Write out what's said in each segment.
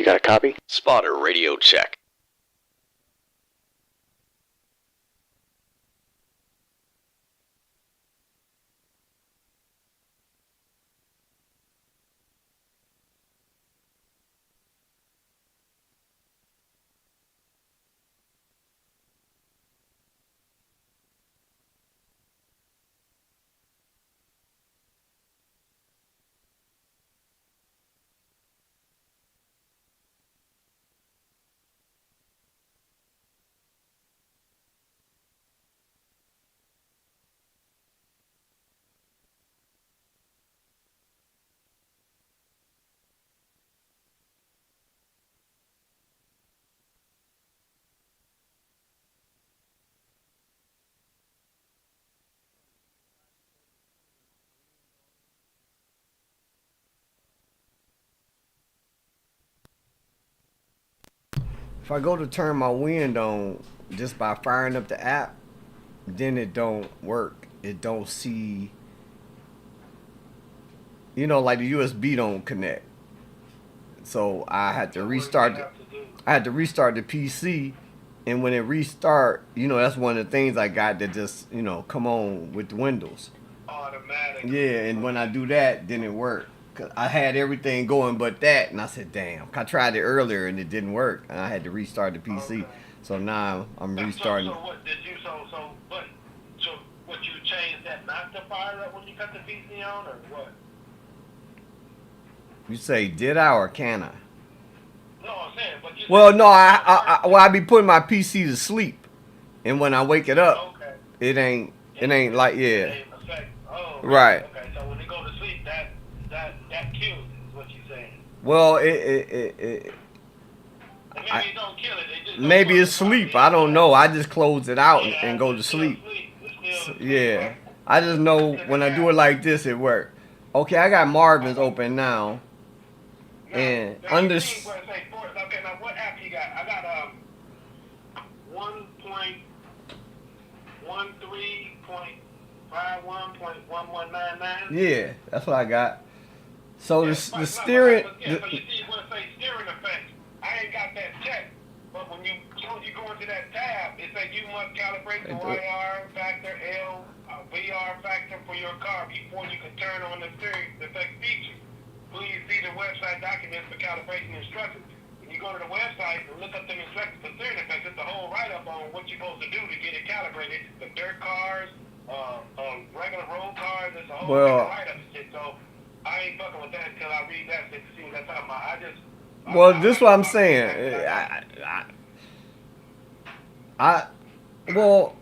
got a copy? Spotter radio check. If I go to turn my wind on just by firing up the app, then it don't work. It don't see, like the USB don't connect. So I had to restart. I had to restart the PC, and when it restart, that's one of the things I got to just come on with the Windows. Automatic. Yeah, and when I do that, then it worked. Cause I had everything going but that, and I said, "Damn!" I tried it earlier and it didn't work, and I had to restart the PC. Okay. So now I'm restarting. So what did you? So what you changed that not to fire up when you cut the PC on, or what? You say, did I or can I? No, I'm saying, but you. Well, no, I be putting my PC to sleep, and when I wake it up, Okay. it ain't like Oh. Right. Okay, so when they go to sleep, that kills it, is what you're saying. Well, Maybe it don't kill it. It just maybe it's sleep. I don't know. I just close it out Yeah, and go to it's still sleep. It's still Yeah, right? I just know when I do it like this, it works. Okay, I got Marvin's open now, Now, and now under. you see where it say okay, now what app you got? I got 1.13.51.1199. Yeah, that's what I got. So Yeah, the so steering. you see where it say steering effects. I ain't got that checked, but when you go into that tab, it says you must calibrate the YR factor, VR factor for your car before you can turn on the steering effect feature. Please see the website documents for calibration instructions. When you go to the website and look up them instructions for steering effects, it's a whole write-up on what you're supposed to do to get it calibrated. The dirt cars, regular road cars, it's a whole write-up and shit. So I ain't fucking with that until I read that shit to see what that's talking about. This is what I'm saying. Well,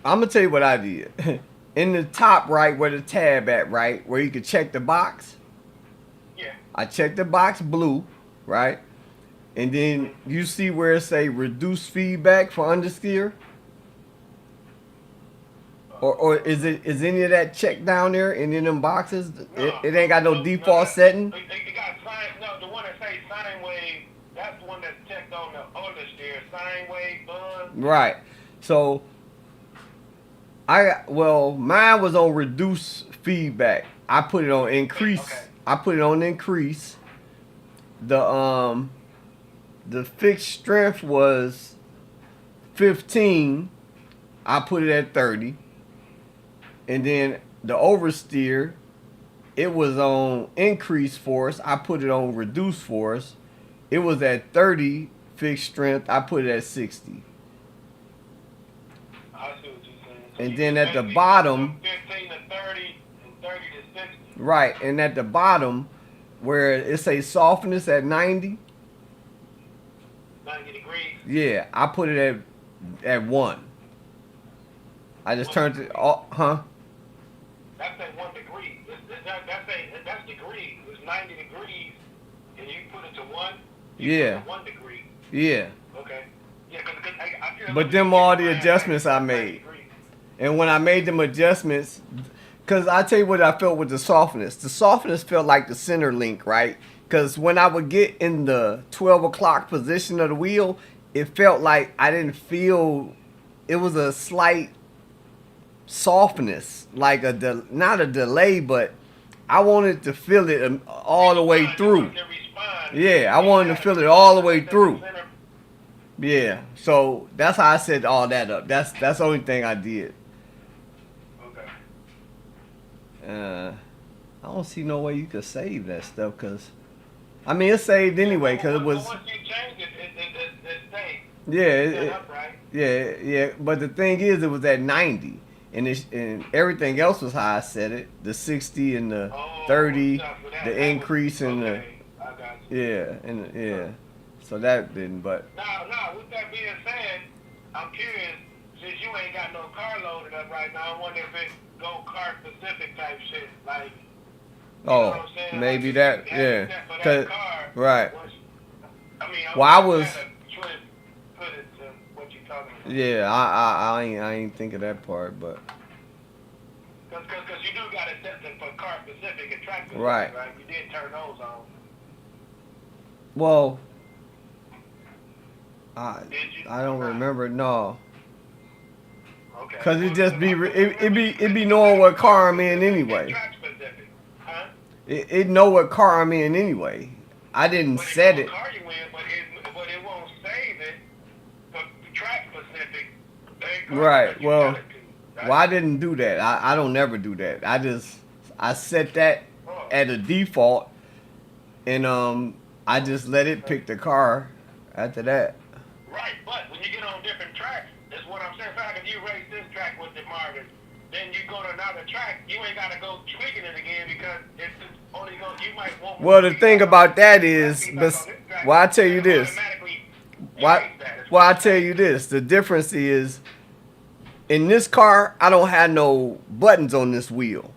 I'm gonna tell you what I did. In the top right, where the tab at, right, where you can check the box. Yeah. I checked the box blue, right, and then you see where it say reduce feedback for understeer. Or is any of that checked down there in them boxes? It ain't got no default setting. It got the one that says sine wave. That's the one that's checked on the understeer. Sine wave, buzz. Right. So mine was on reduce feedback. I put it on increase. Okay. I put it on increase. The fixed strength was 15. I put it at 30. And then the oversteer, it was on increase force. I put it on reduce force. It was at 30 fixed strength. I put it at 60. I see what you're saying. So And then at the bottom, 15 to 30 and 30 to 60. right, and at the bottom, where it says softness at 90, 90 degrees. yeah, I put it at 1. I just turned it off, That's at 1 degree. That's degrees. It's 90 degrees, and you put it to 1. Yeah. Put it to 1 degree. Yeah. Okay. Yeah, because I feel But them all the adjustments I made. And when I made them adjustments, because I tell you what I felt with the softness. The softness felt like the center link, right? Because when I would get in the 12 o'clock position of the wheel, it felt like I didn't feel, it was a slight softness, like not a delay, but I wanted to feel it all the way through. Yeah, I wanted to fill it all the way through. Yeah, so that's how I set all that up. That's the only thing I did. Okay. I don't see no way you could save that stuff because, I mean, it's saved anyway because it was. Once you change it, it stays. Yeah, Right? yeah. But the thing is, it was at 90, and everything else was how I set it. The 60 and the 30, the increase in the. I got you. Yeah. So that didn't, but. Now, with that being said, I'm curious, since you ain't got no car loaded up right now, I wonder if it go car specific type shit, like. Oh, maybe like, that, yeah. Cause, car, right. I mean, well, I was. Put it to what you talking about. Yeah, I ain't think of that part, but. Cause you do got it set for car specific and track specific, right? You did turn those on. Well, I don't remember. No. Okay. Cause it just be it be knowing what car I'm in anyway. Track specific, huh? It know what car I'm in anyway. I didn't set it. Car you in, but it won't save it for track specific. Right. Well, I didn't do that. I don't never do that. I set that at a default, and I just let it pick the car after that. Right, but when you get on different tracks, that's what I'm saying. If you race this track with the Marvin, then you go to another track, you ain't gotta go tweaking it again because it's only going. You might want. Well, the thing about that is, I tell you this. I tell you this. The difference is, in this car, I don't have no buttons on this wheel.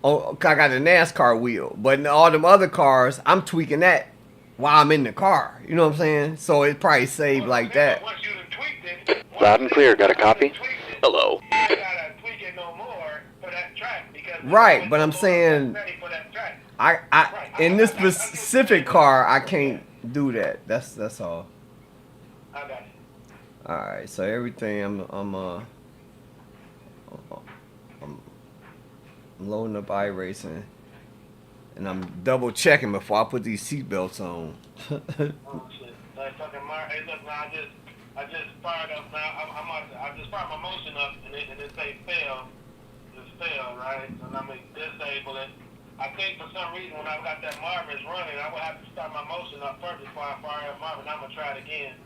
Oh, I got a NASCAR wheel, but in all them other cars, I'm tweaking that while I'm in the car. You know what I'm saying? So it probably saved like that. Loud and clear. Got a copy? Hello. Right, but I'm saying, I in this specific car, I can't do that. That's all. I got it. All right, so everything I'm loading up iRacing, and I'm double checking before I put these seatbelts on. Oh shit! Like fucking hey, look, man, I just fired up now. I just fired my motion up, and it say fail. Just fail, right? And I'm gonna disable it. I think for some reason when I got that Marvin's running, I would have to start my motion up first before I fire up Marvin. I'm gonna try it again.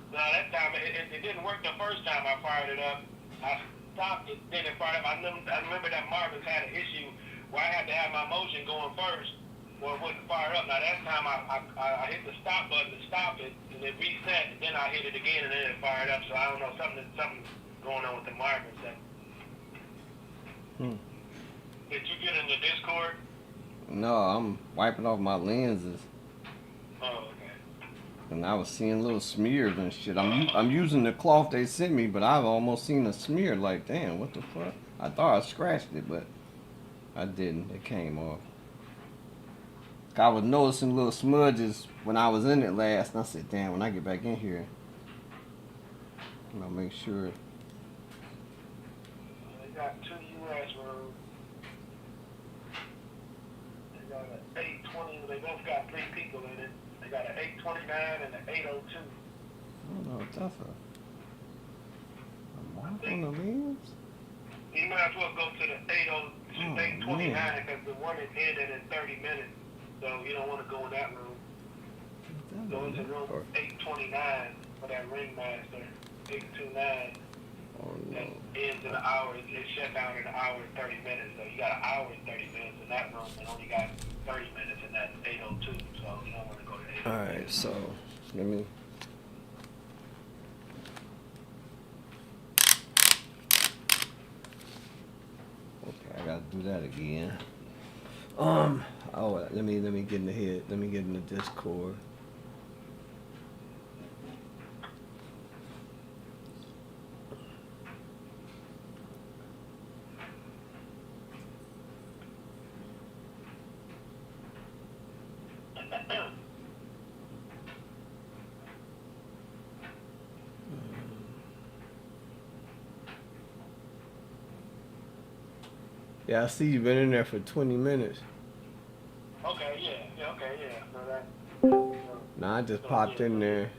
Now that time it didn't work the first time I fired it up. I stopped it, then it fired up. I remember that Marvin's had an issue where I had to have my motion going first, or it wouldn't fire up. Now that time I hit the stop button to stop it, and it reset, and then I hit it again, and then it fired up. So I don't know, something going on with the Marvin thing. Did you get in the Discord? No, I'm wiping off my lenses. Oh, okay. And I was seeing little smears and shit. I'm using the cloth they sent me, but I've almost seen a smear. Like, damn, what the fuck? I thought I scratched it, but I didn't. It came off. I was noticing little smudges when I was in it last, and I said, damn, when I get back in here, I'll make sure. They got two U.S. roads. They got an 820. They both got 3 people in it. They got an 829 and an 802. I don't know if that's a mark on the lens. You might as well go to the 829 because the one is ended in 30 minutes. So you don't want to go in that room. Go into room 829 for that ringmaster. 829. Oh, no. That ends in an hour. It shut down in an hour and 30 minutes. So you got an hour and 30 minutes in that room and only got 30 minutes in that 802. So you don't want to go to 802. Alright, so let me. Okay, I gotta do that again. Oh, let me get in the head. Let me get in the Discord. Yeah, I see you've been in there for 20 minutes. Okay, yeah, okay, yeah. No, Nah, I just popped in there.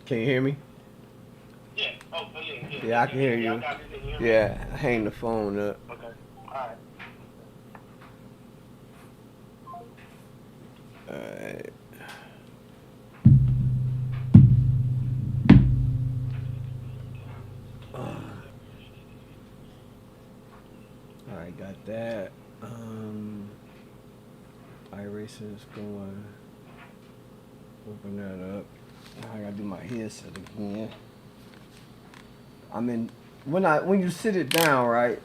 Can you hear me? Yeah. Oh, yeah. Yeah, I can hear you. Yeah, hang the phone up. Okay. Alright. Alright. Alright, got that. iRacer is going. Open that up. Now I gotta do my headset again. When you sit it down, right,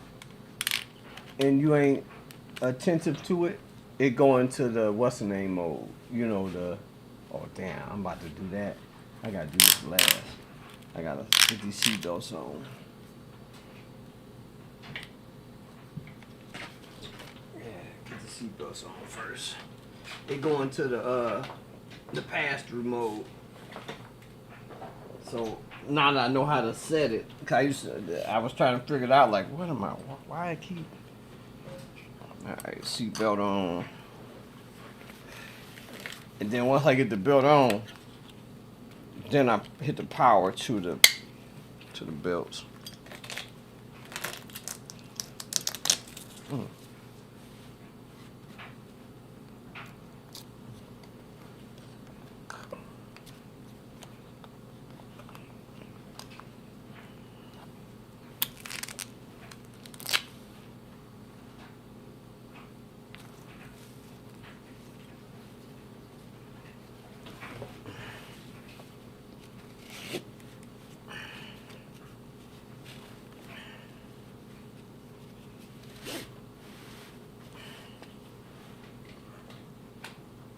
and you ain't attentive to it, it go into the what's the name mode. You know the. Oh damn! I'm about to do that. I gotta do this last. I gotta get these seatbelts on. Yeah, get the seatbelts on first. It go into the pass-through mode. So now that I know how to set it, cause I was trying to figure it out. Like, what am I? Why I keep? All right, seatbelt on. And then once I get the belt on, then I hit the power to the belts.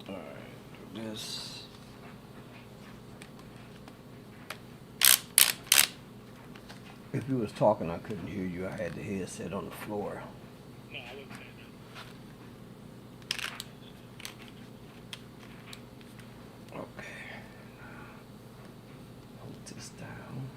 All right, do this. If you was talking, I couldn't hear you. I had the headset on the floor. No, I wouldn't say that. Okay. Hold this down.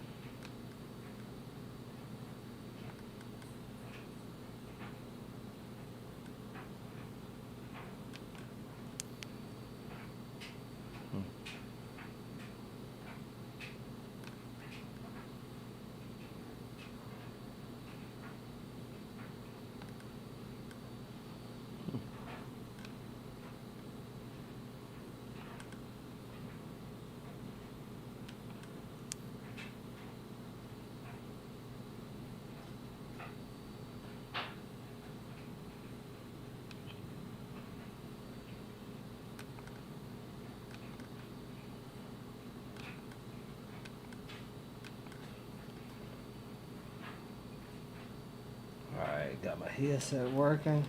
Alright, got my headset working.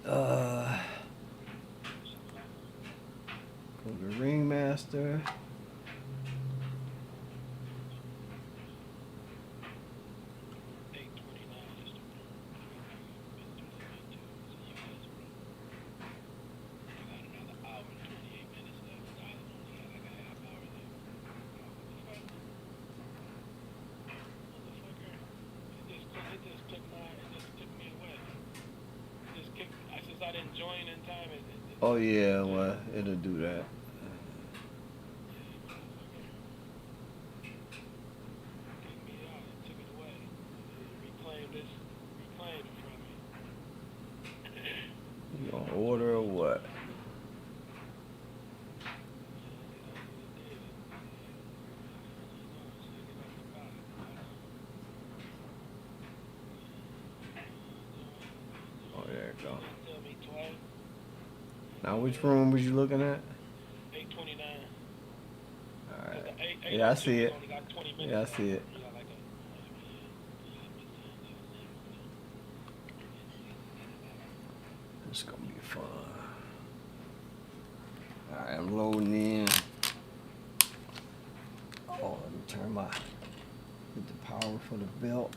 Go to Ringmaster. I didn't join in time. Oh yeah, well, it'll do that. Kicked me out. It took it away. It reclaimed it from me. You gonna order or what? Oh, there it go. Now, which room was you looking at? 829. All right. Yeah, I see it. Yeah, I see it. It's gonna be fun. All right, I'm loading in. Oh, let me turn my, get the power for the belt.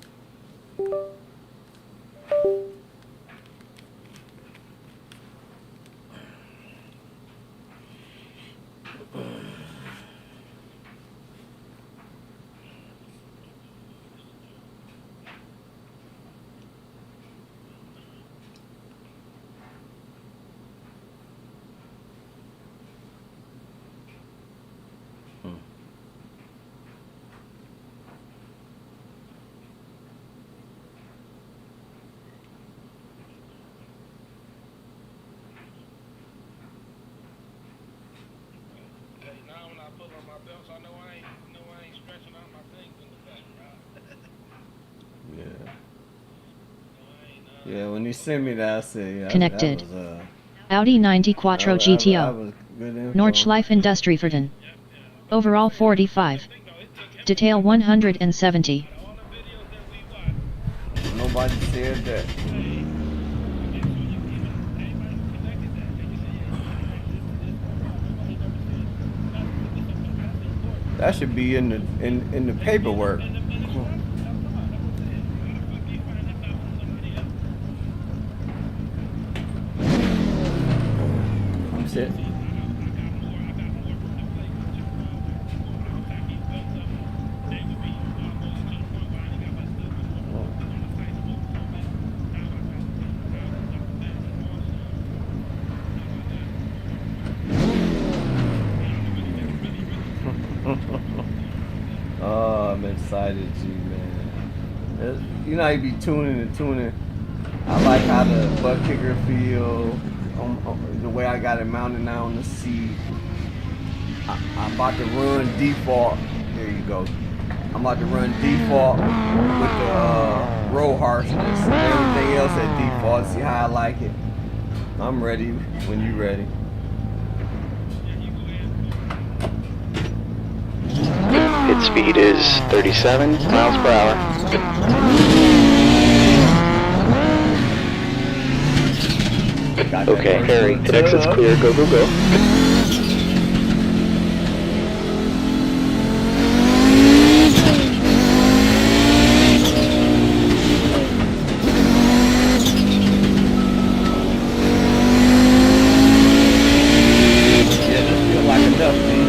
Now when I put on my belt, so I know I ain't stretching out my things in the back, right? Yeah. Yeah, when you sent me that, I said, yeah, Connected. that was, Audi 90 Quattro that GTO. was good info. Nordschleife Industrieverden. Overall 45. Detail 170. Nobody said that. That should be in the paperwork. That's it. Oh, I'm excited, G, man. You know how you be tuning. I like how the butt kicker feel, the way I got it mounted now on the seat. I'm about to run default. There you go. I'm about to run default with the roll harshness and everything else at default. See how I like it. I'm ready when you ready. Hit speed is 37 miles per hour. Okay, Harry, hit exit's clear. Go, go, go. Yeah, this feels like enough, man.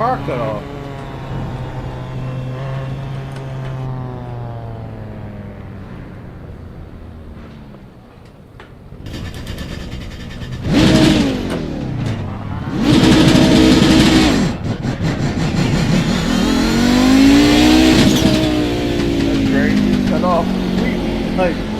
car cut off. That's crazy. Cut off completely. Like,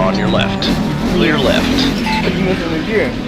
On your left. Clear left. you missing the gear.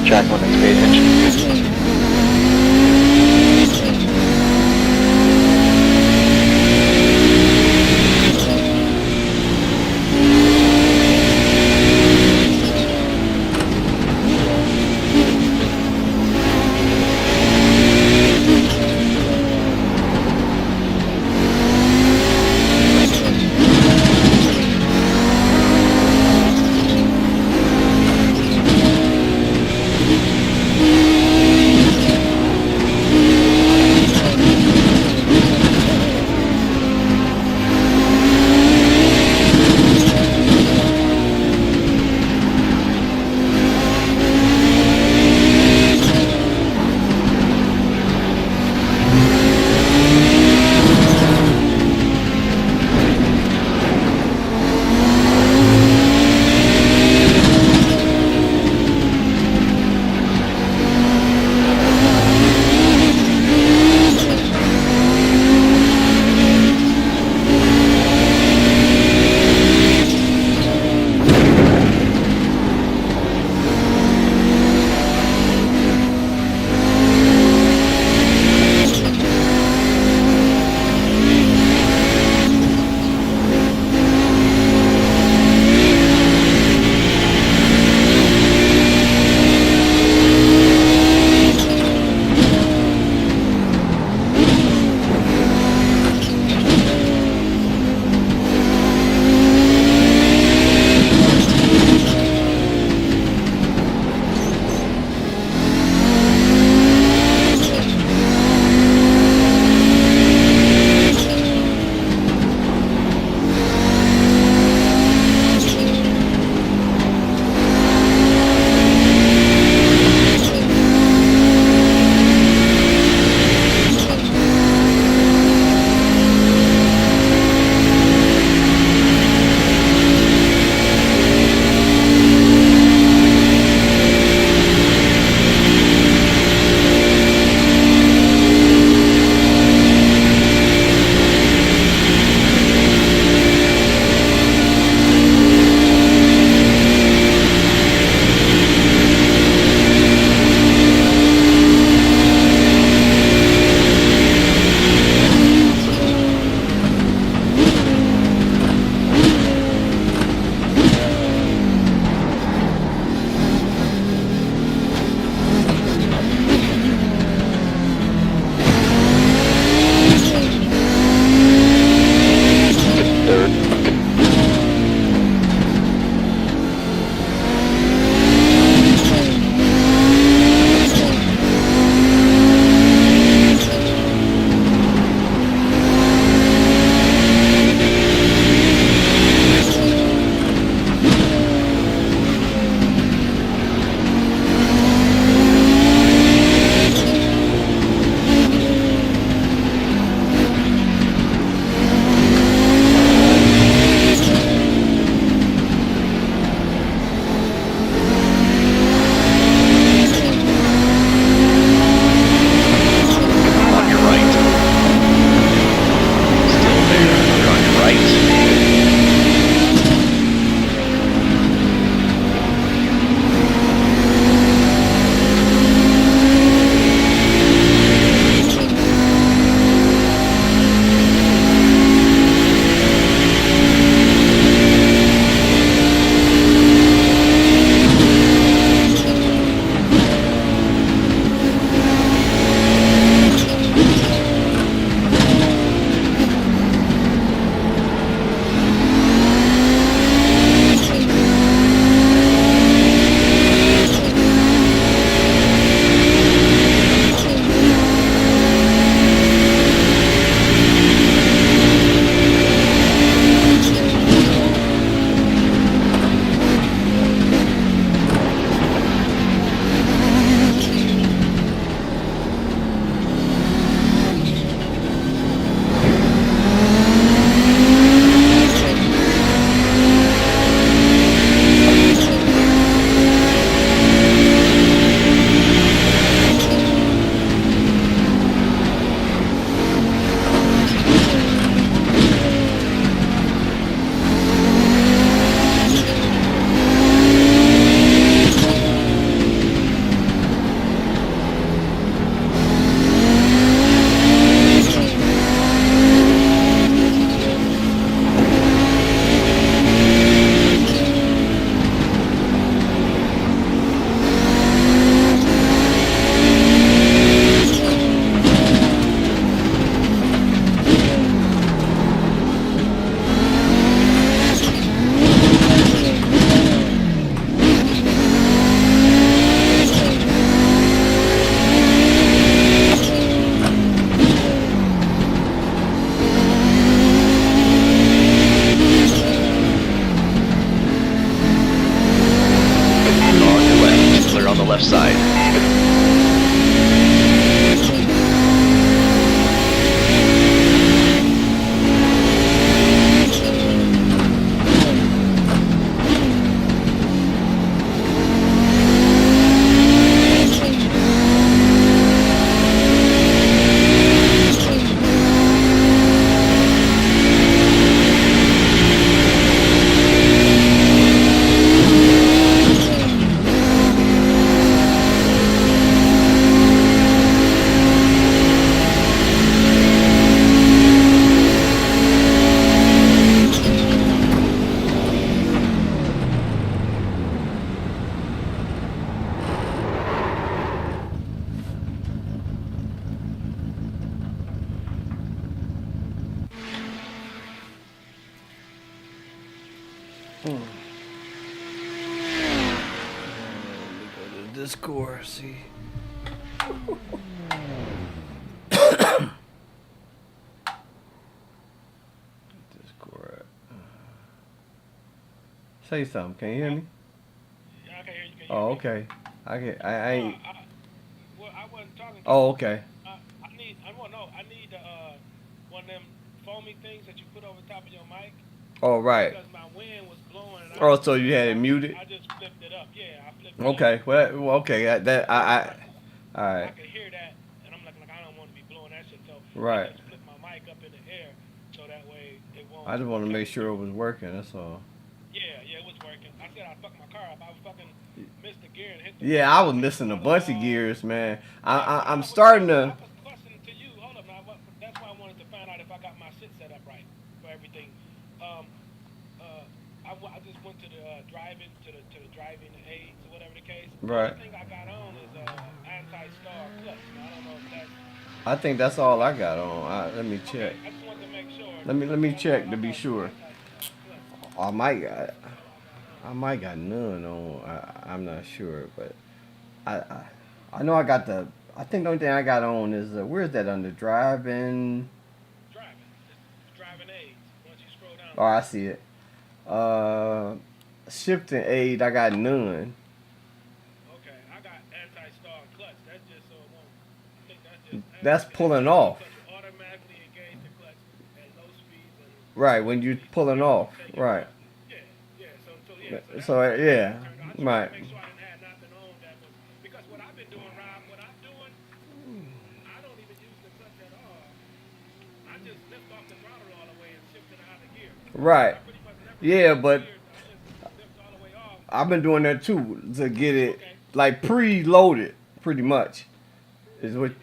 track limits, pay attention. Let me go to Discord, see. Discord. Say something. Can you hear me? Yeah, I can hear you. Can you Oh, hear me? okay. I ain't. Well, I wasn't talking to Oh, you. okay. I need one of them foamy things that you put over top of your mic. Oh, right. Because my wind was blowing. And Oh, so you had it muted? I just flipped it up. Yeah, I flipped it Okay. up. Well, okay. All I right. could hear that, and I'm like, I don't want to be blowing that shit. So Right. I just flipped my mic up in the air, so that way it won't. I just want to make sure it was working. That's all. Yeah, it was working. I said I fucked my car up. I fucking missed the gear and hit the. Yeah, I was missing a bunch of gears, man. I'm starting to. I was questioning to you. Hold up now. That's why I wanted to find out if I got my shit set up right for everything. I just went to the driving aids or whatever the case. Right. The thing I got on is anti-star clutch. Now, I don't know if that's. I think that's all I got on. Let me check. Okay, I just wanted to make sure. Let me check to be sure. I might got none on. I'm not sure, but I know I got the. I think the only thing I got on is where's that under driving? Driving. It's driving aids. Once you scroll down. Oh, I see it. Shifting aid, I got none. Okay, I got anti-star clutch. That's just so it won't. I think that's just. That's pulling off. Automatically engage the clutch at low speeds and. Right, when you're pulling off. Right. So yeah, right. Make sure I didn't have nothing on that was because what I've been doing, Rob, I don't even use the clutch at all. I just lift off the throttle all the way and shift it out of gear. Right. Yeah, but Lift all the way off. I've been doing that too to get it like pre-loaded, pretty much. Is what.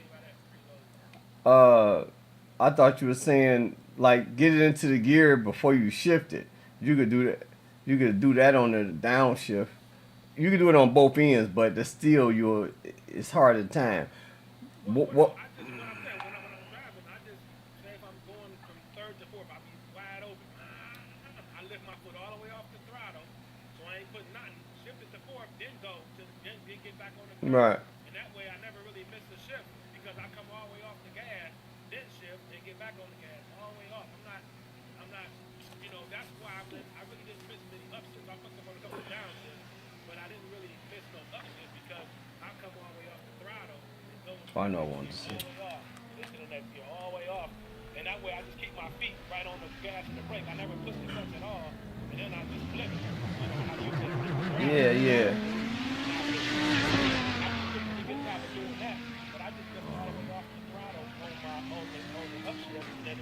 I thought you were saying like get it into the gear before you shift it. You could do that. You could do that on the downshift. You can do it on both ends, but still it's hard at time. What? What I'm saying, when I'm driving, I just say if I'm going from third to fourth, I'll be wide open. I lift my foot all the way off the throttle, so I ain't putting nothing. Shift it to fourth, then get back on the third. Right. And that way I never really miss the shift because I come all the way off the gas, then shift, and get back on the gas, all the way off. I'm not, that's why I really didn't miss many upshifts. I fucked up on a couple of downshifts, but I didn't really miss no upshift because I come all the way off the throttle and go I know I wanted to see. all the way off. Listen to that gear all the way off. And that way I just keep my feet right on the gas and the brake. I never push the clutch at all. And then I just flip it. How you did it. Yeah, yeah. But I just lift all the way off the throttle on the upshift. And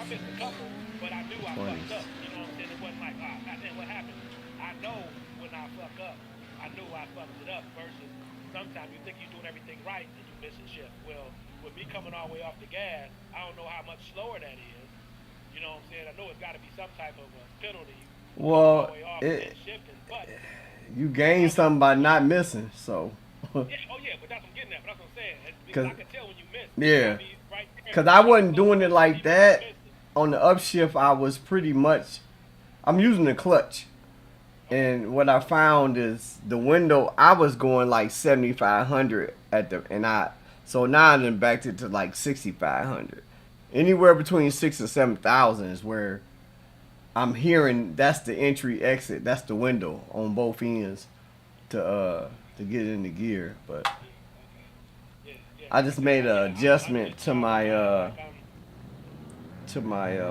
I missed a couple, but I knew I fucked up. You know what I'm saying? It wasn't like, goddamn, what happened? I know when I fuck up, I knew I fucked it up versus sometimes you think you're doing everything right and you miss a shift. Well, with me coming all the way off the gas, I don't know how much slower that is. You know what I'm saying? I know it's got to be some type of a penalty. Well, all the way off and shifting, but you gain something by not missing, so. yeah, but that's what I'm getting at. But that's what I'm saying. Because I can tell when you miss. Yeah. Right there. Because I wasn't doing it like that. On the upshift, I was pretty much, I'm using the clutch. And what I found is the window, I was going like 7,500 so now I done backed it to like 6,500. Anywhere between 6,000 and 7,000 is where I'm hearing that's the entry exit. That's the window on both ends to get in the gear. But I just made an adjustment to my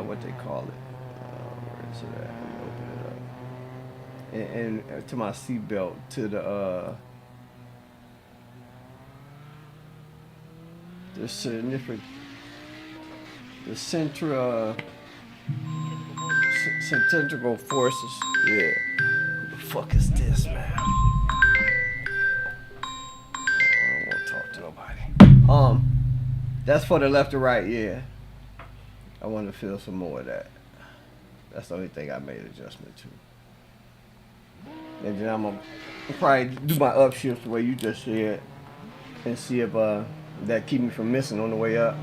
what they call it. Where is it at? Let me open it up. And to my seat belt to the centrifugal forces. Yeah. Who the fuck is this, man? I don't want to talk to nobody. That's for the left or right, yeah. I want to feel some more of that. That's the only thing I made adjustment to. And then I'm gonna probably do my upshifts the way you just said, and see if that keep me from missing on the way up.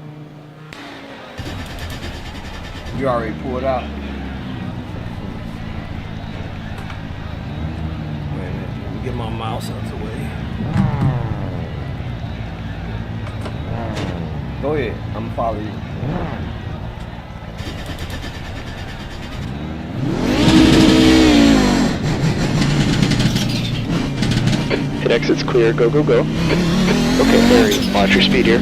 You already pulled out. get my mouse out the way. Go ahead. I'm gonna follow you. Hit exit's clear. Go, go, go. Okay, Larry, watch your speed here.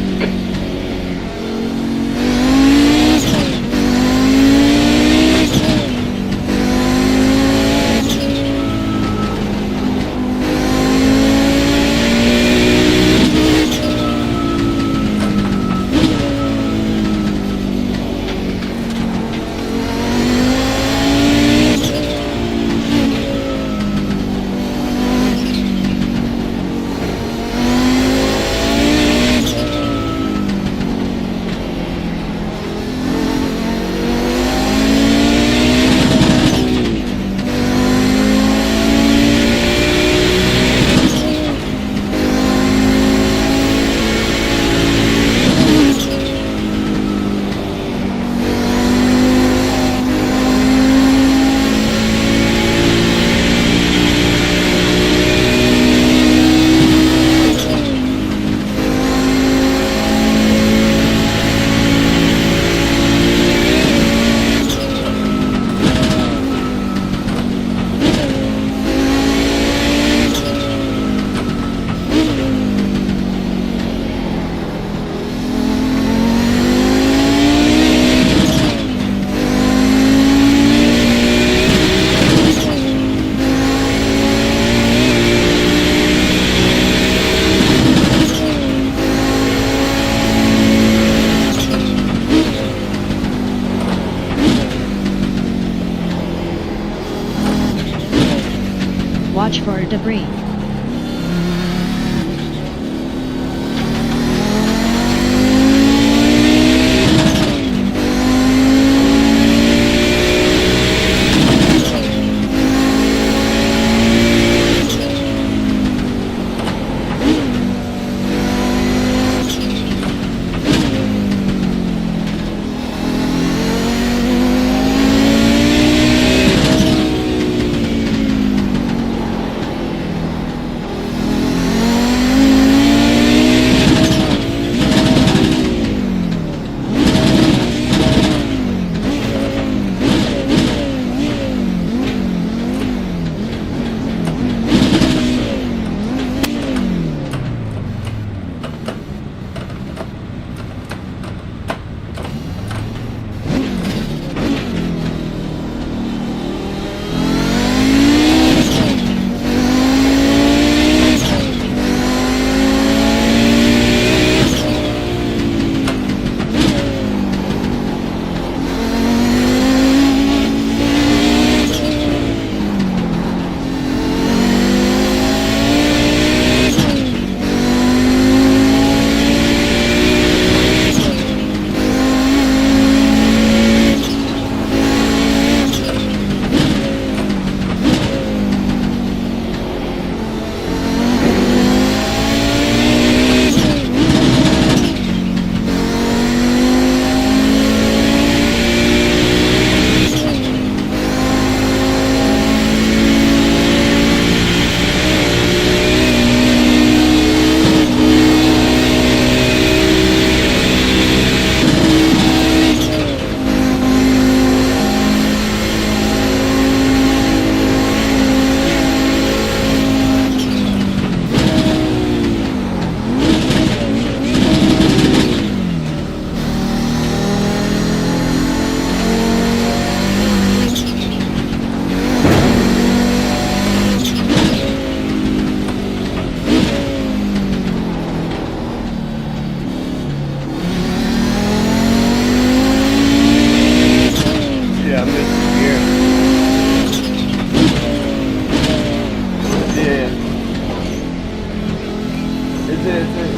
Watch for debris.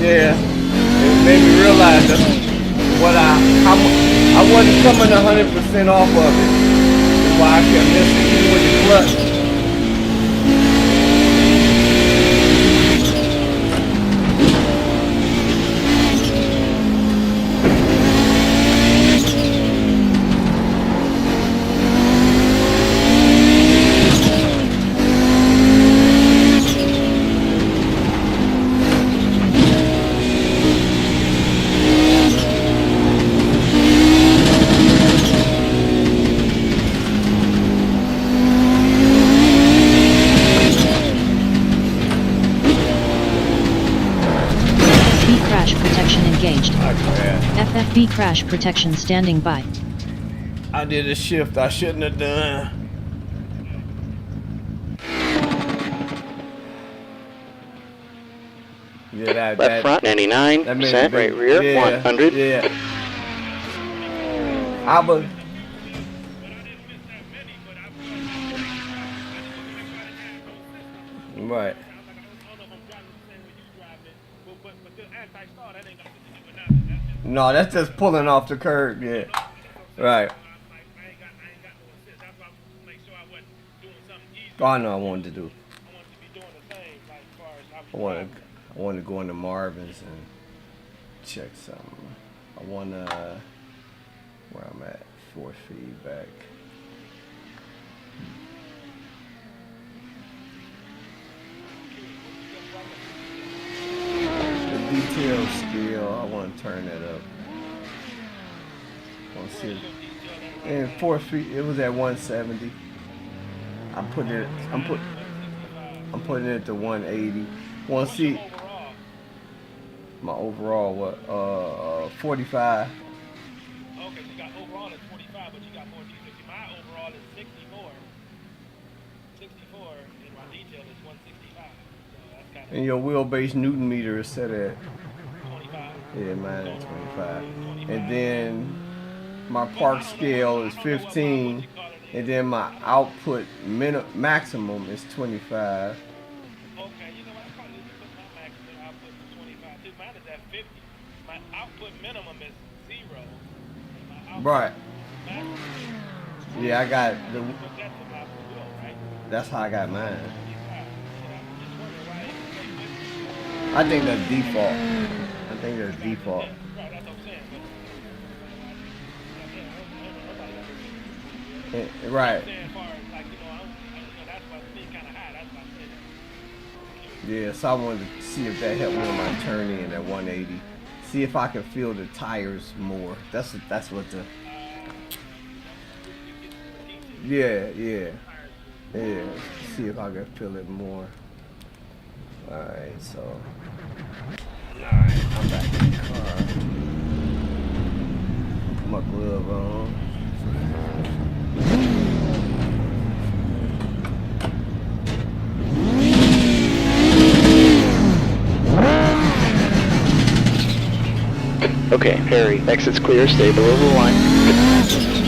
Yeah, it made me realize that I wasn't coming 100% off of it. That's why I kept missing even with the clutch. WeeK crash protection standing by. I did a shift I shouldn't have done. Yeah, Left front, 99%, that made a big- right rear, yeah, 100. Yeah. I was. Right. No, that's just pulling off the curb. Yeah. Right. Oh, I know I wanted to do. I wanted to go into Marvin's and check something. I want to where I'm at, force feedback. The detail scale, I want to turn that up. Want to see it. And 4 feet, it was at 170. I'm putting it to 180. Want to see my overall what 45. Okay, so you got overall is 45, but you got more detail. See, my overall is 64. 64, and my detail is 165. So that's kind of. And your wheelbase Newton meter is set at 25. yeah, mine at 25. And then my park scale is 15. And then my output maximum is 25. Okay, you know what? I probably need to put my maximum output to 25 too. Mine is at 50. My output minimum is 0. And my output Right. maximum is Yeah, I got the. put that to my will, right? That's how I got mine. 25. You know, I'm just wondering why it say 50. I think that's default. I think that's default. Right, that's what I'm saying. But, Right. saying as far as like, you know, that's why it's being kind of high. That's why I'm saying that. Yeah, so I wanted to see if that helped me with my turn in at 180. See if I can feel the tires more. That's what the. Yeah. See if I can feel it more. All right, so. All right, I'm back in the car. Put my glove on. Okay, Harry, exit's clear, stay below the line.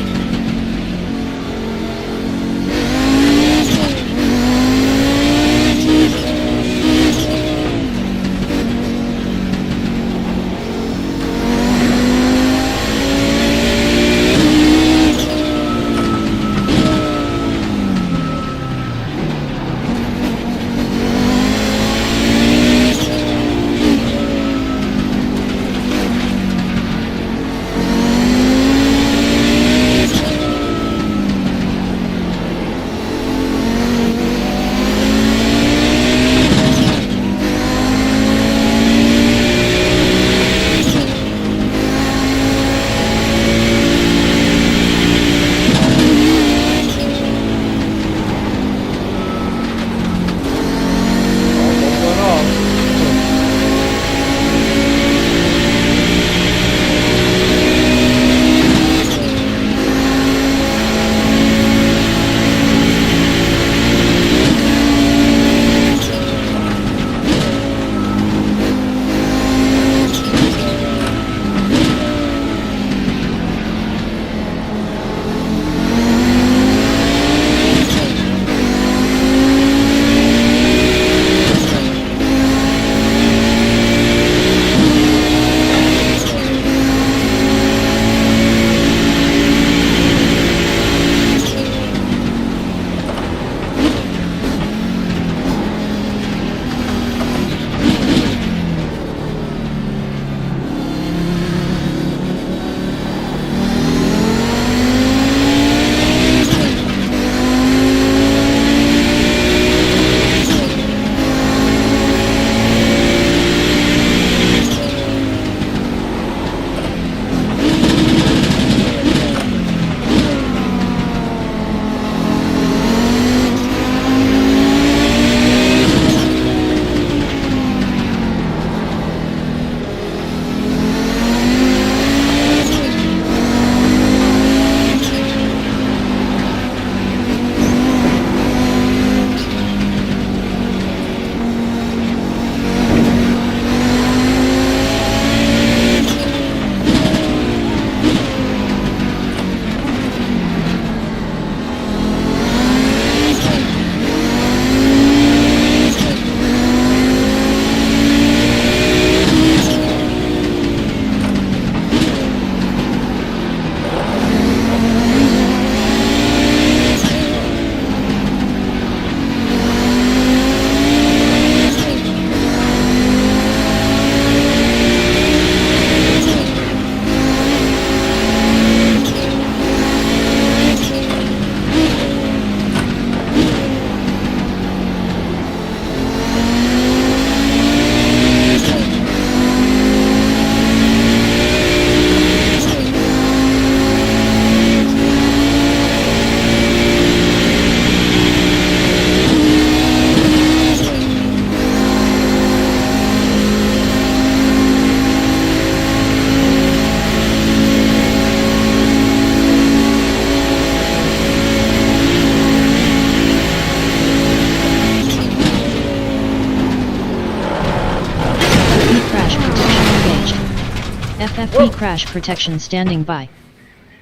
FFB crash protection standing by.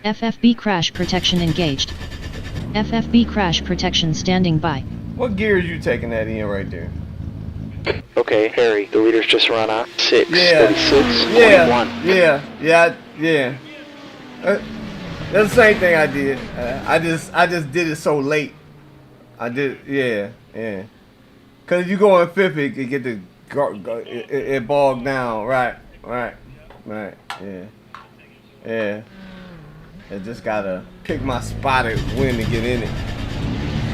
FFB crash protection engaged. FFB crash protection standing by. What gear is you taking that in right there? Okay, Harry, the leader's just run off. 6, Yeah. 46, Yeah. 21. Yeah. That's the same thing I did. I just did it so late. I did, yeah. Cause you go in 50, it get the it bogged down. Right. Yeah. I just gotta pick my spot at when to get in it.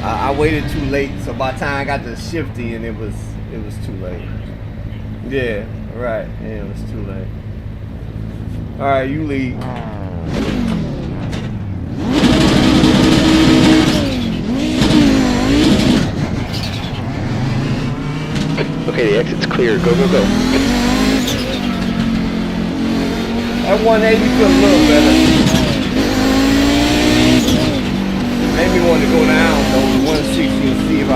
I waited too late, so by the time I got to shifty, and it was too late. Yeah, right. Yeah, it was too late. All right, you lead. Okay, the exit's clear. Go. That 180 feel a little better. Made me want to go down though to 160 and see if I.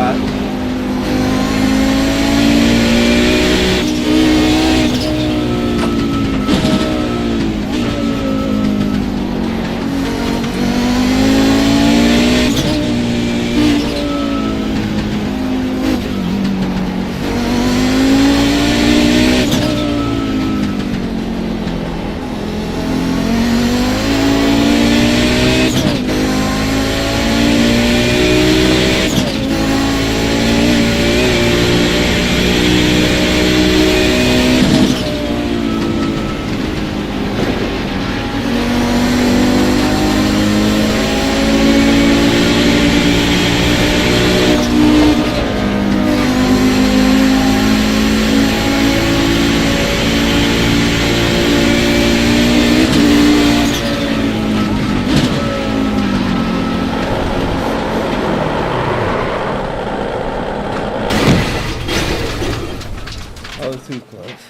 That was too close.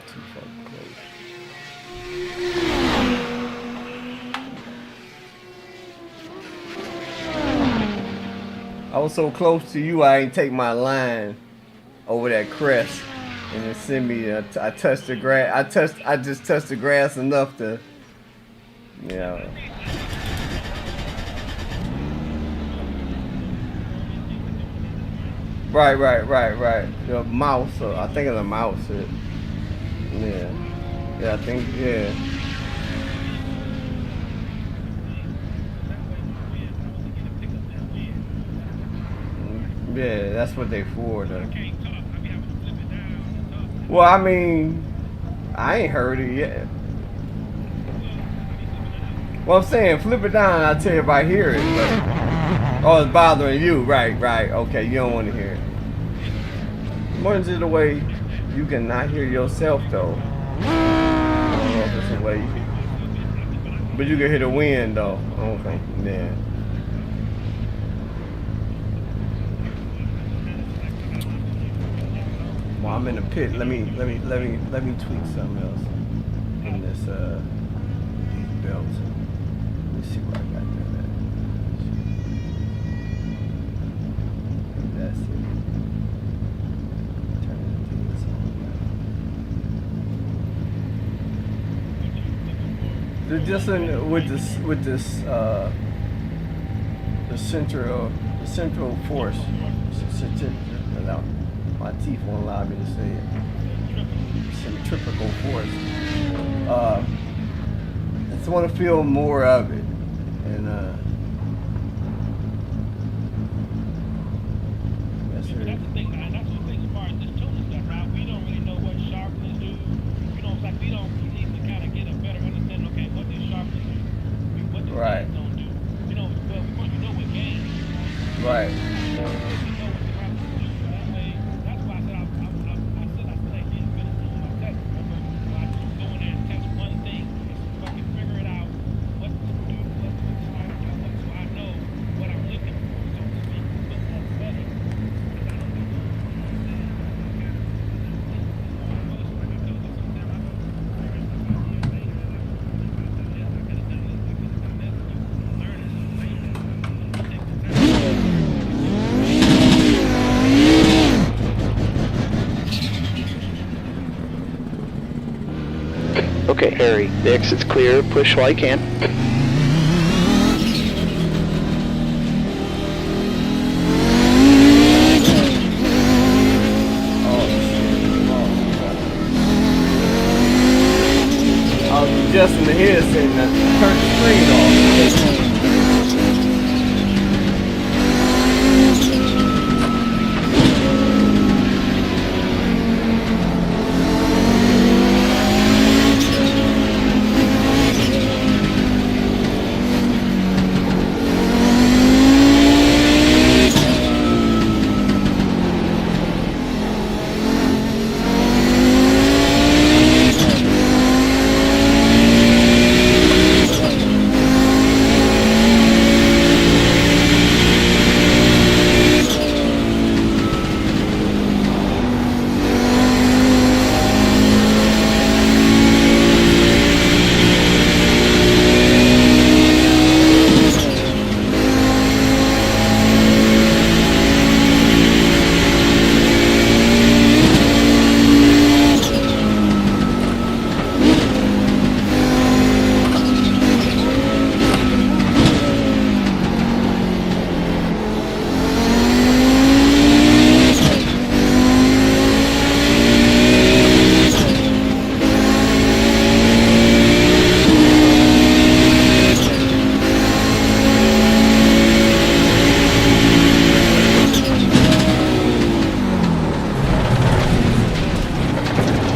Too fucking close. I was so close to you, I ain't take my line over that crest, and it sent me. I touched the grass. I just touched the grass enough to, you know. Right. The mouse, I think it's a mouse. Yeah, I think, yeah. Yeah, that's what they for, though. Well, I mean, I ain't heard it yet. Well, I'm saying, flip it down, I'll tell you if I hear it, but, oh, it's bothering you, right, okay, you don't want to hear it. More is it a way you can not hear yourself, though? I don't know if it's a way, but you can hear the wind, though. I don't think, yeah. Well, I'm in the pit. Let me tweak something else in this these belts. Let me see what I got there. That's it. Turn the things on. Just with this the central force. My teeth won't allow me to say it. Centrifugal force. I just want to feel more of it, and that's the thing, man. That's the thing as far as this tuning stuff, right? We don't really know what sharpness do. You know, it's like we need to kind of get a better understanding. Okay, what this sharpness do? What this right. don't do? You know, well, of course we know what gain. Right. Okay, Harry, the exit's clear. Push while you can. I was adjusting the headset and I turned the screen off.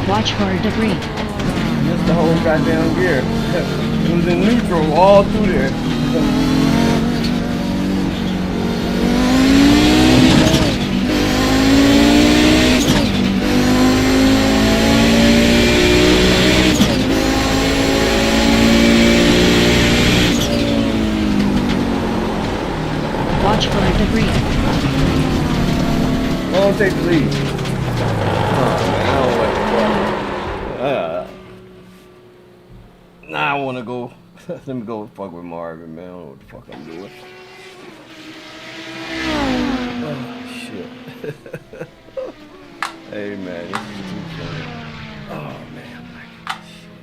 Watch for debris. Missed the whole goddamn gear. It was in neutral all through there. Watch for debris. I don't take the lead. Oh, man, I don't like the Nah, I want to go. Let me go fuck with Marvin, man. I don't know what the fuck I'm doing. Oh, shit. Hey, man, this is too funny. Oh, man, I'm like, shit.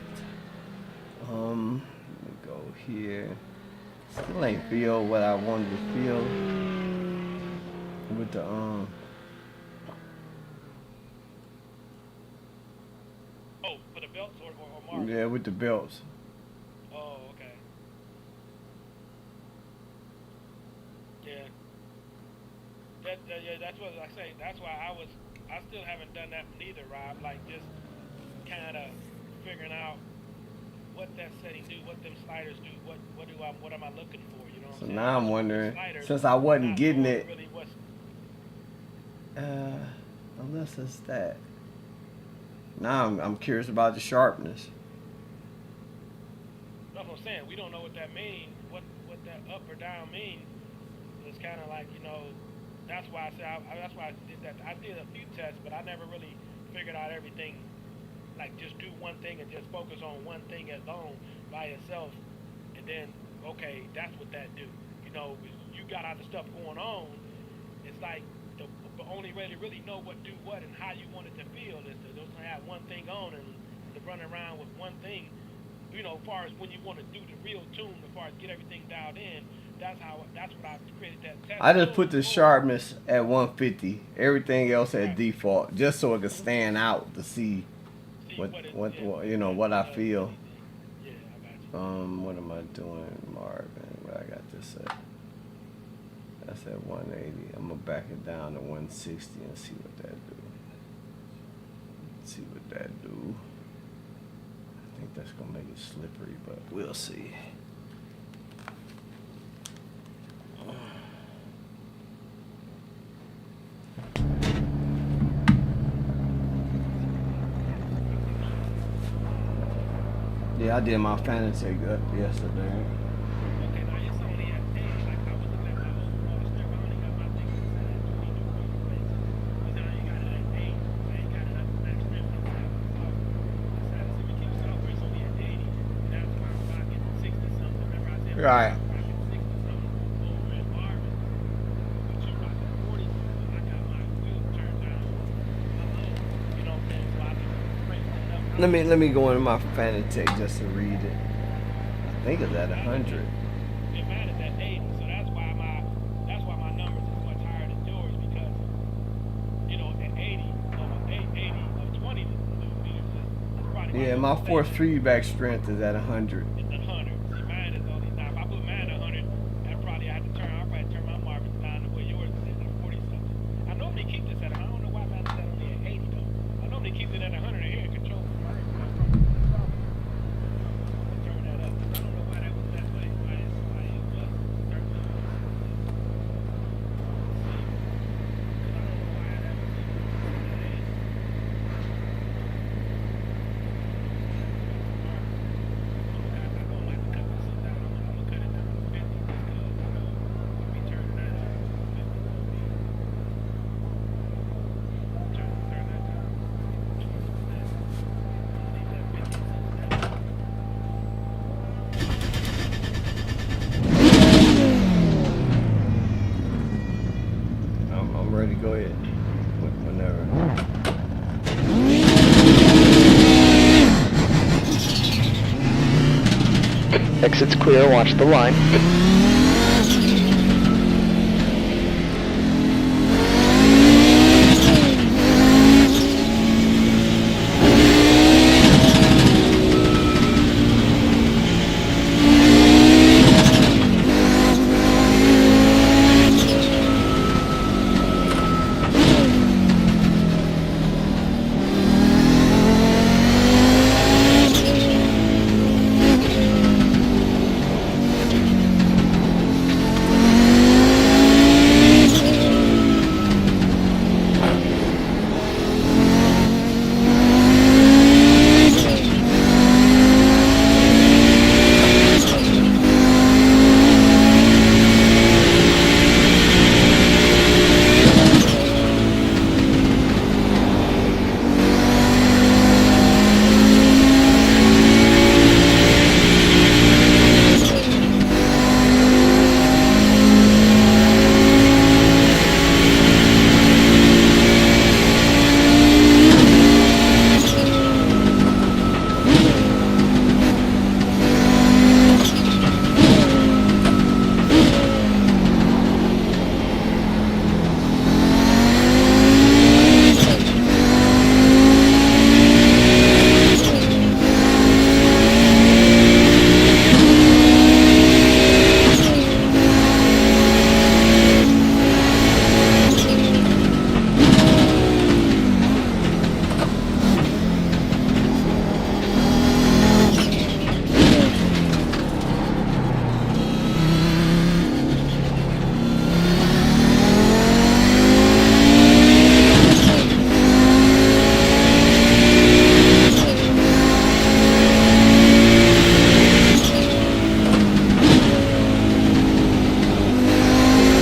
Let me go here. Still ain't feel what I wanted to feel with the, Oh, for the belts or Mark? yeah, with the belts. Oh, okay. Yeah. Yeah, that's what I say. That's why I still haven't done that neither, Rob. Like, just kind of figuring out what that setting do, what them sliders do, what am I looking for, you know what I'm So saying? now I'm wondering, Sliders, since I wasn't not getting knowing it, really what's, unless it's that. Now I'm curious about the sharpness. that's what I'm saying. We don't know what that means, what that up or down means. It's kind of like, you know, that's why I said, that's why I did that. I did a few tests, but I never really figured out everything. Like, just do one thing and just focus on one thing alone by itself, and then, okay, that's what that do. You know, you got other stuff going on. It's like the only way to really know what do what and how you want it to feel is to just have one thing on and to run around with one thing. You know, as far as when you want to do the real tune, as far as get everything dialed in, that's what I created that test. I just put the sharpness at 150. Everything else at default, just so it can stand out to see what you know what I feel. Yeah, I got you. What am I doing, Marvin? Where I got this at? That's at 180. I'm gonna back it down to 160 and see what that do. See what that do. I think that's gonna make it slippery, but we'll see. Yeah, I did my fantasy yesterday. Okay, now it's only at 8. Like, I was looking at my overall strip. I only got my thing set at 22.6. But now you got it at 8. I ain't got it up to that strip. I'm trying to see what keeps software. It's only at 80. That's why I'm rocking 60 something. Remember I said Right. I'm rocking 60 something over at Marvin. But you rocking 40 something. I got my wheel turned down low. You know what I'm saying? So I can crank that up. Let me go into my Fanatec just to read it. I think it's at 100. It matters at 80, so that's why my numbers is much higher than yours, because you know at 80 of 20 meters is probably Yeah, my force feedback strength is at 100. It's 100. See, mine is only now. If I put mine at 100, I'll probably turn my markers down to where yours is at 40 something. I normally keep this at. I don't know why mine is at only at 80 though. I normally keep it at 100 here and control. Turn that up. I don't know why that was that way. Why it was certain. I'm ready to go ahead. Whenever. Exit's clear, watch the line.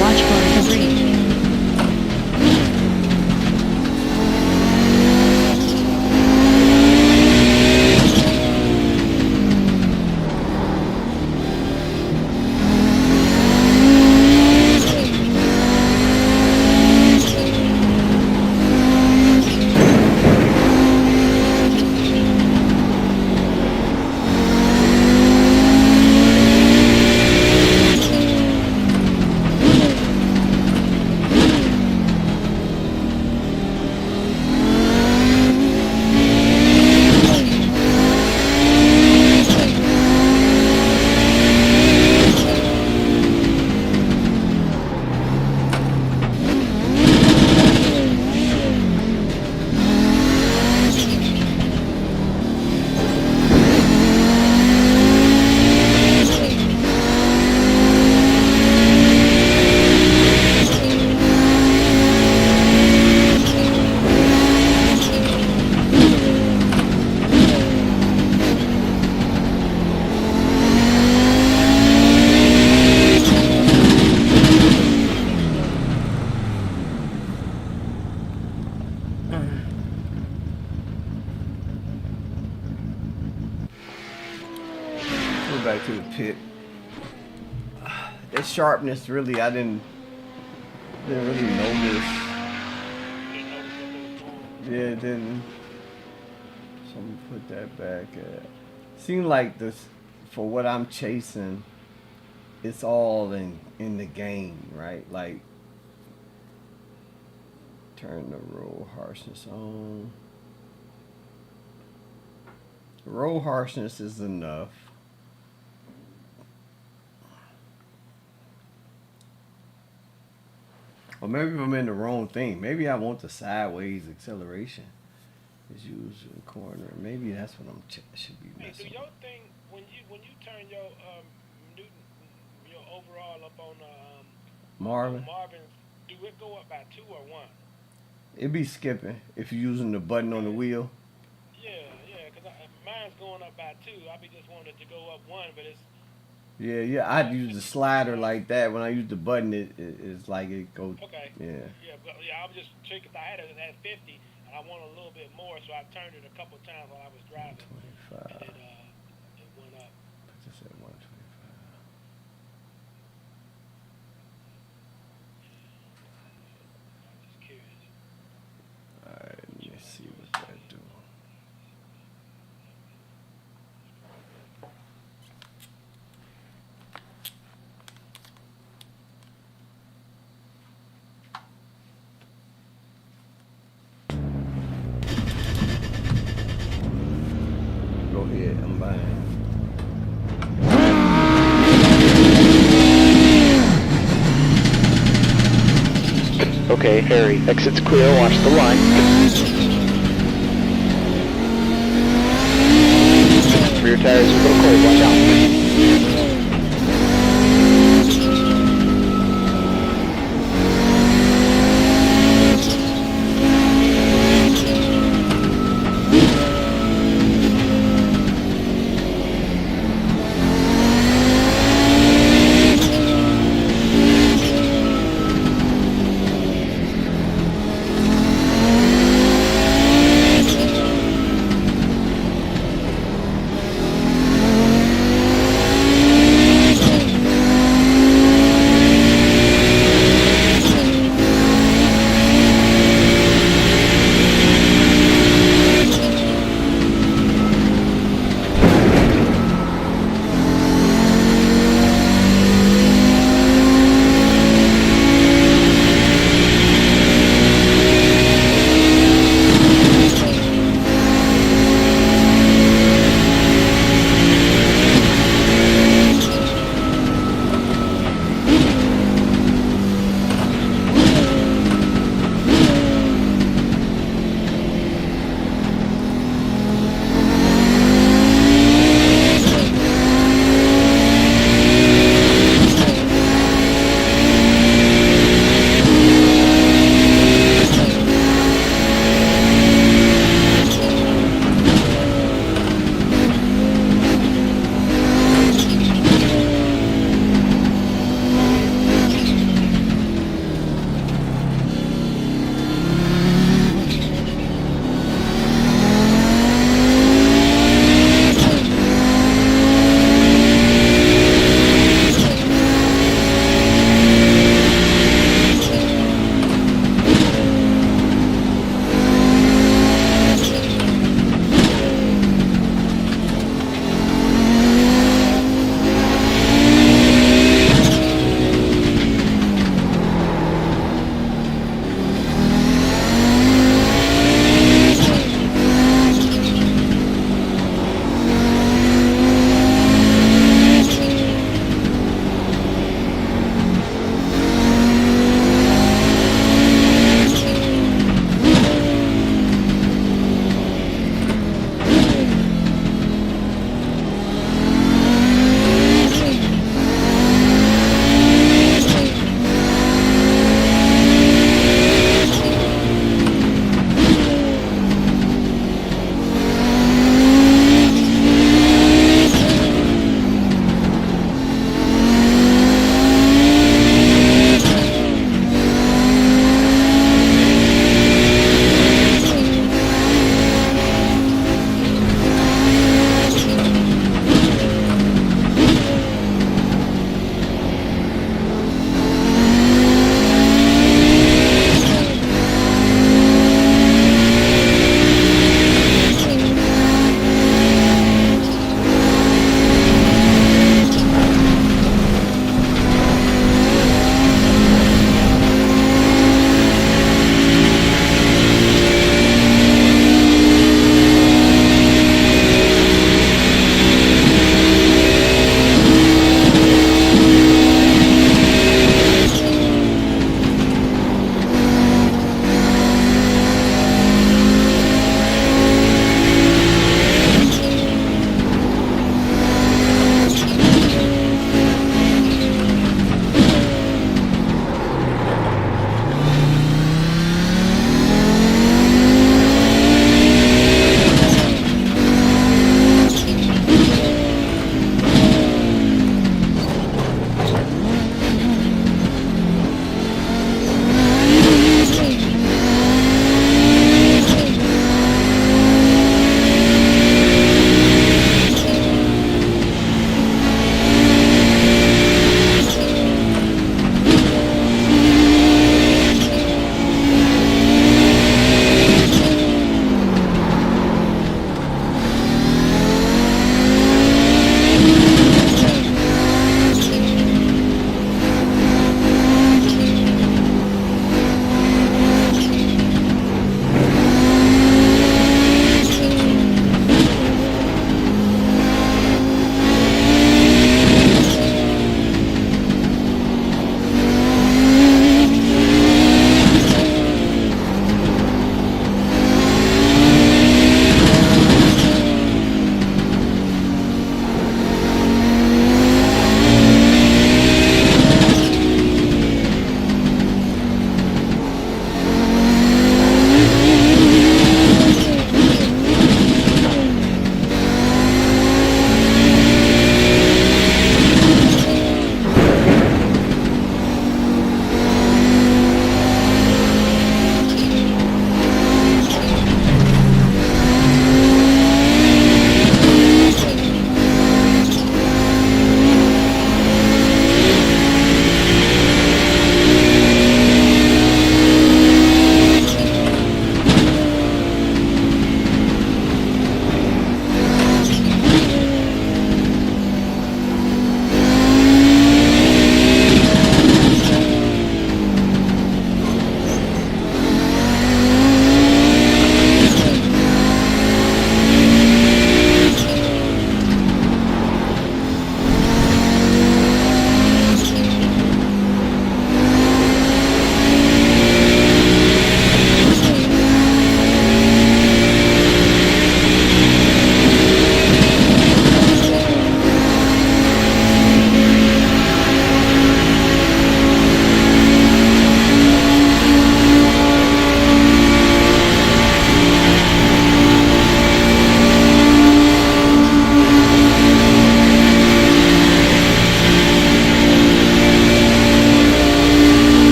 Watch for debris. Go back to the pit. That sharpness, really, I didn't really notice. Yeah, it didn't. So I'm gonna put that back at. Seems like this, for what I'm chasing, it's all in the game, right? Like, turn the roll harshness on. Roll harshness is enough. Or maybe I'm in the wrong thing. Maybe I want the sideways acceleration. Is used in corner. Maybe that's what I'm should be Hey, messing do with. your thing when you turn your Newton, your overall up on Marvin, Marvin, do it go up by 2 or 1? it be skipping if you're using the button on the wheel. Yeah, because mine's going up by 2. I be just wanting it to go up 1, but it's Yeah, I'd use the slider like that. When I use the button, it's like it goes. okay. Yeah. I was just checking. I had it at 50, and I wanted a little bit more, so I turned it a couple of times while I was driving, 25. and it went up. Put this at 125. I'm just curious. All right, let me see what that do. Go ahead, I'm buying. Okay, Harry. Exit's clear. Watch the line. Rear tires are a little cold. Watch out.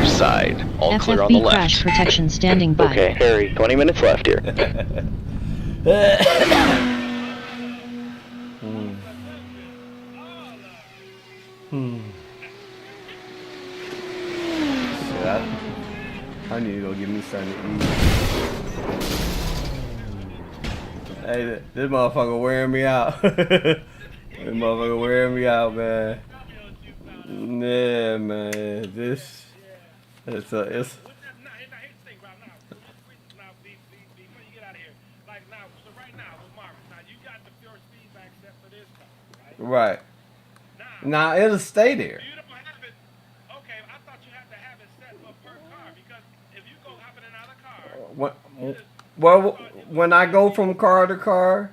left side. All clear on the FFB crash left. protection standing by. Okay, Harry, 20 minutes left here. Yeah, I need to go get me something to eat. Hey, this motherfucker wearing me out. This motherfucker wearing me out, man. Yeah, man. It's Now, here's the thing right now. Now, before you get out of here, like now, so right now with Marcus, now you got the pure feedback set for this car, right? right. Now it'll stay there. You don't have it. Okay, I thought you had to have it set up per car because if you go hop in another car, Well, when I go from car to car,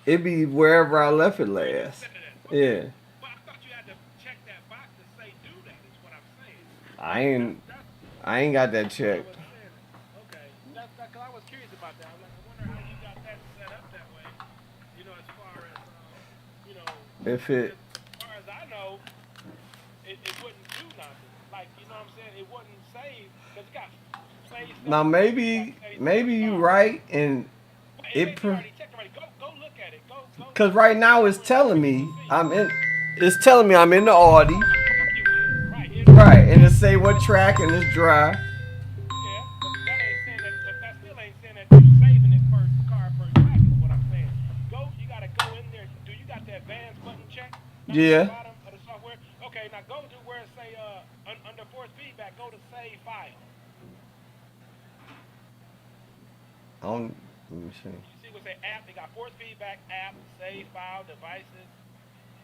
it be wherever I left it last. Yeah. But I thought you had to check that box to say do that. Is what I'm saying. I ain't got that checked. Okay, that's because I was curious about that. I wonder how you got that set up that way. You know, as far as If it, as far as I know, it wouldn't do nothing. Like, you know what I'm saying? It wouldn't save because it got saved. now maybe you right, and It already checked already. Go look at it. Go. cause right now it's telling me I'm in the Audi, right, and it say what track and it's dry. Yeah, but that ain't saying that. But that still ain't saying that you're saving it per car per track. Is what I'm saying. You gotta go in there. Do you got the advanced button check? Yeah. At the bottom of the software. Okay, now go to where it say under force feedback. Go to save file. Let me see. You see what say app? They got force feedback app, save file, devices.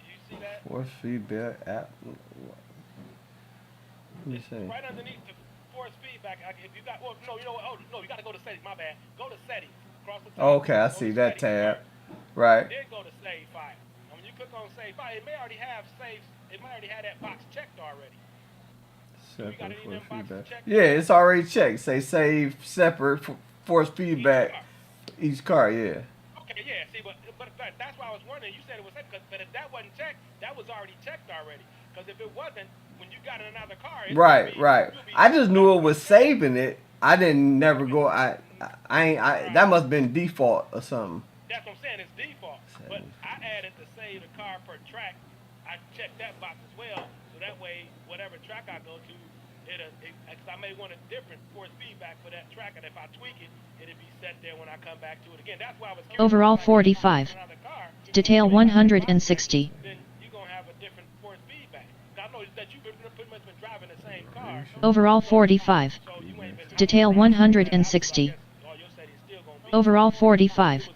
You see that? Force feedback app. Let me see. Right underneath the force feedback. If you got, well, no, you know what? Oh no, you got to go to settings. My bad. Go to settings. Across the top. Okay, I Go see to that settings. tab. Right. Then go to save file. And when you click on save file, it may already have saves. It might already have that box checked already. Separate got any of them force boxes feedback. checked? Yeah, it's already checked. Say save separate force feedback each car. Yeah. Okay, yeah. See, but that's why I was wondering. You said it was set, but if that wasn't checked, that was already checked already. Because if it wasn't, when you got in another car, it's Right. you'll be I just knew it was saving it. I didn't never go. I that must have been default or something. That's what I'm saying. It's default. But I added to save the car per track. I checked that box as well, so that way, whatever track I go to, because I may want a different force feedback for that track, and if I tweak it, it'll be set there when I come back to it again. That's why I was curious. Overall 45. Detail 160. Then you're going to have a different force feedback. I know that you've pretty much been driving the same car. Overall 45. So you ain't been Detail 160. Overall 45.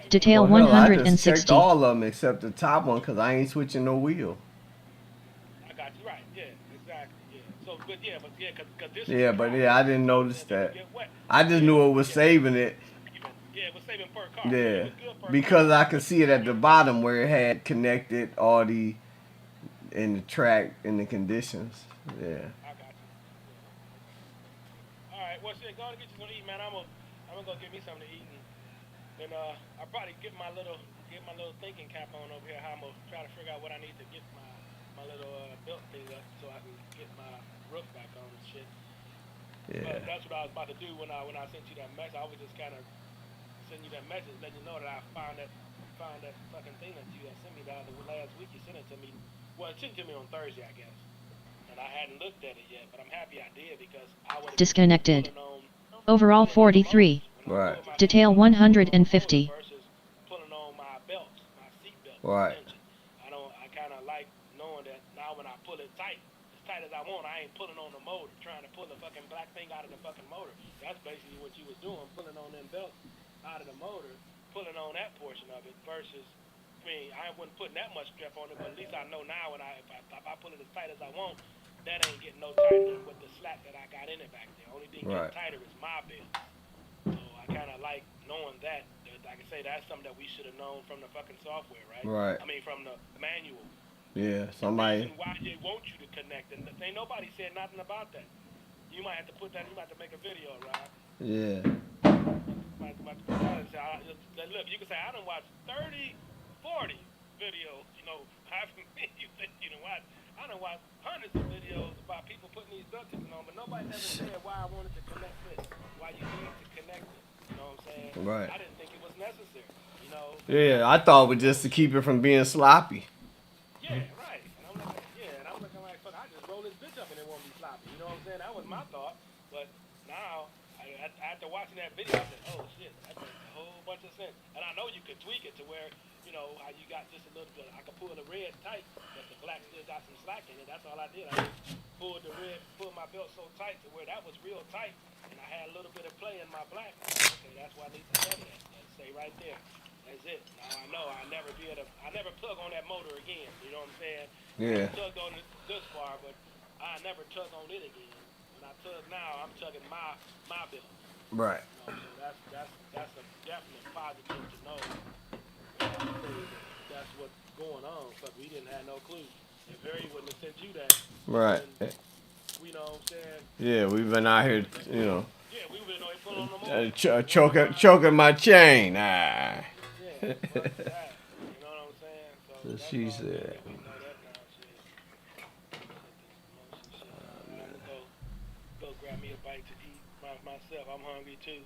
Detail Well, hell, I just checked 160. all of them except the top one because I ain't switching no wheel. I got you right. Yeah, exactly. Yeah. So, but this. Yeah, but yeah, I didn't notice that. I just knew it was saving it. Yeah, it was saving per car. Yeah, It was good per because I could see it at the bottom where it had connected Audi and the track and the conditions. Yeah. I got you. All right, well, shit, go and get you something to eat, man. I'm gonna go get me something to eat, and I'll probably get my little thinking cap on over here. How I'm gonna try to figure out what I need to get my little belt thing up so I can get my roof back on and shit. Yeah. But that's what I was about to do when I sent you that message. I was just kind of send you that message, letting you know that I found that fucking thing that you sent me last week. You sent it to me. Well, it sent it to me on Thursday, I guess. And I hadn't looked at it yet, but I'm happy I did because I would have Disconnected. Overall 43. Right. Detail 150. versus pulling on my belts, my seat belts. Right. I kind of like knowing that now when I pull it tight, as tight as I want, I ain't pulling on the motor, trying to pull the fucking black thing out of the fucking motor. That's basically what you was doing, pulling on them belts out of the motor, pulling on that portion of it versus, I mean, I wasn't putting that much strap on it, but at least I know now when if I pull it as tight as I want, that ain't getting no tighter than with the slack that I got in it back there. Only thing getting tighter is my belt. So I kind of like knowing that. Like I say, that's something that we should have known from the fucking software, right? Right. I mean, from the manual. Yeah, somebody. And why they want you to connect, and ain't nobody said nothing about that. You might have to put that. You might have to make a video, right? Yeah. Look, you can say I done watched 30, 40 videos. You know, having you know what? I done watched hundreds of videos about people putting these ductings on, but nobody never said why I wanted to connect this, why you need to connect it. You know what I'm saying? Right. I didn't think it was necessary. You know? Yeah, I thought it was just to keep it from being sloppy. Yeah, right. And I'm looking like, fuck, I just roll this bitch up and it won't be sloppy. You know what I'm saying? That was my thought. But now, after watching that video, I said, oh shit, that makes a whole bunch of sense. And I know you could tweak it to where, you know, how you got just a little bit. I could pull the red tight, but the black still got some slack in it. That's all I did. I just pulled my belt so tight to where that was real tight, and I had a little bit of play in my black. Okay, that's why I need to study that. And stay right there. That's it. Now I know I never tug on that motor again. You know what I'm saying? Yeah. I tugged on it this far, but I never tug on it again. When I tug now, I'm tugging my belt. Right. You know, so that's a definite positive to know. That's what's going on. But we didn't have no clue. If Barry wouldn't have sent you that, Right. then, we know what I'm saying. Yeah, we've been out here, you know, Yeah, we would know he put on the motor. choking my chain. Ah. Yeah, fuck that. You know what I'm saying? So that's She all said. good. We know that now, shit. I'm gonna go grab me a bite to eat myself. I'm hungry too.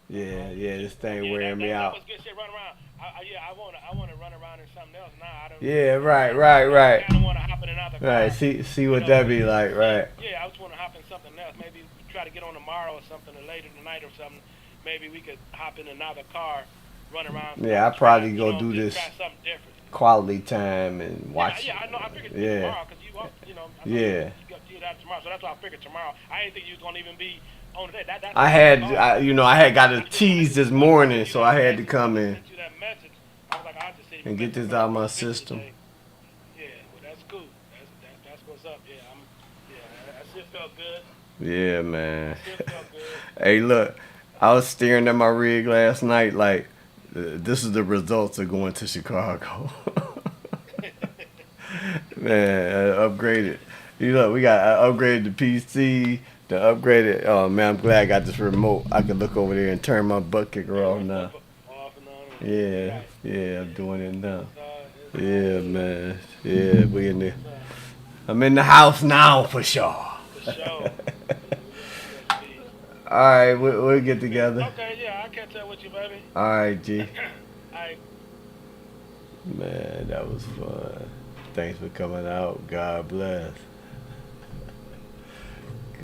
Yeah, this thing wearing me out. That was good shit. Run around. I wanna run around in something else now. I don't. Yeah, right. I don't wanna hop in another car. Right, see what that be like, right? Yeah, I just wanna hop in something else. Maybe try to get on tomorrow or something, or later tonight or something. Maybe we could hop in another car, run around. Yeah, I probably go do just this try something different. quality time and watch. Yeah, I know. I figured Yeah. tomorrow because you know. I know Yeah. You got to do that tomorrow, so that's why I figured tomorrow. I didn't think you was gonna even be on today. That's I had got a tease this morning, so I had to come in sent you that message. I was like, I'll just say and get this out of my system. Yeah, well, that's cool. That's what's up. Yeah, that shit felt good. Yeah, man. That shit felt good. Hey, look, I was staring at my rig last night like, this is the results of going to Chicago. Man, I upgraded. You know, I upgraded the PC, the upgraded. Oh man, I'm glad I got this remote. I can look over there and turn my butt kicker off now. Yeah, I'm doing it now. Yeah, man. Yeah, we in there. I'm in the house now for sure. For sure. All right, we'll get together. Okay, yeah, I'll catch up with you, baby. All right, G. All right. Man, that was fun. Thanks for coming out. God bless.